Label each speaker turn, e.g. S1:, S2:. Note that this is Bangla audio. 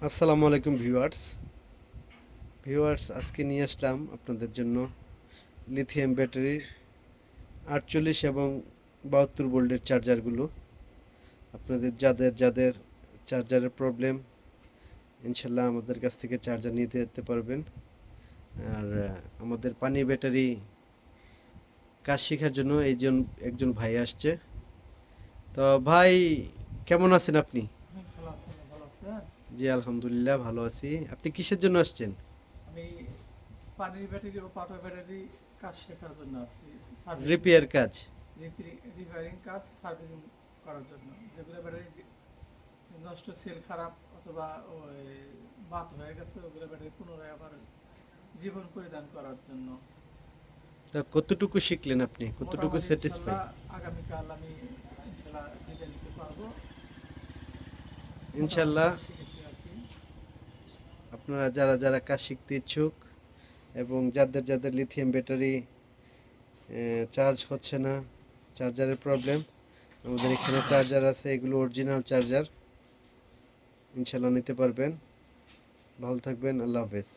S1: আসসালামু আলাইকুম ভিউয়ার্স আজকে নিয়ে আসলাম আপনাদের জন্য লিথিয়াম ব্যাটারির 48 এবং 72 ভোল্টের চার্জারগুলো। আপনাদের যাদের চার্জারের প্রবলেম, ইনশাল্লাহ আমাদের কাছ থেকে চার্জার নিতে যেতে পারবেন। আর আমাদের পানি ব্যাটারি কাজ শেখার জন্য একজন ভাই আসছে। তো ভাই, কেমন আছেন আপনি? জি আলহামদুলিল্লাহ ভালো আছি। আপনি কিসের জন্য আসছেন?
S2: আমি পানির ব্যাটারি ও পাওয়ার ব্যাটারি কাজ শেখার জন্য আছি।
S1: রিপেয়ার কাজ।
S2: রিপেয়ারিং কাজ, সার্ভিসিং করার জন্য। যেগুলো ব্যাটারি নষ্ট, সেল খারাপ অথবা ওই বাত হয়ে গেছে, ওগুলো ব্যাটারি পুনরায় আবার জীবন পরিধান করার জন্য।
S1: তা কতটুকু শিখলেন আপনি? কতটুকু
S2: মোটামুটি
S1: স্যাটিসফাই?
S2: ইনশাল্লাহ আগামীকাল আমি ইনশাল্লাহ ডিজে নিতে পারবো। মোটামুটি
S1: ইনশাল্লাহ
S2: শিখেছি আর কি।
S1: আপনারা যারা কাজ শিখতে ইচ্ছুক এবং যাদের লিথিয়াম ব্যাটারি চার্জ হচ্ছে না, চার্জারের প্রবলেম, আমাদের এখানে চার্জার আছে, এগুলো অরিজিনাল চার্জার। ইনশাল্লাহ নিতে পারবেন। ভালো থাকবেন। আল্লাহ হাফেজ।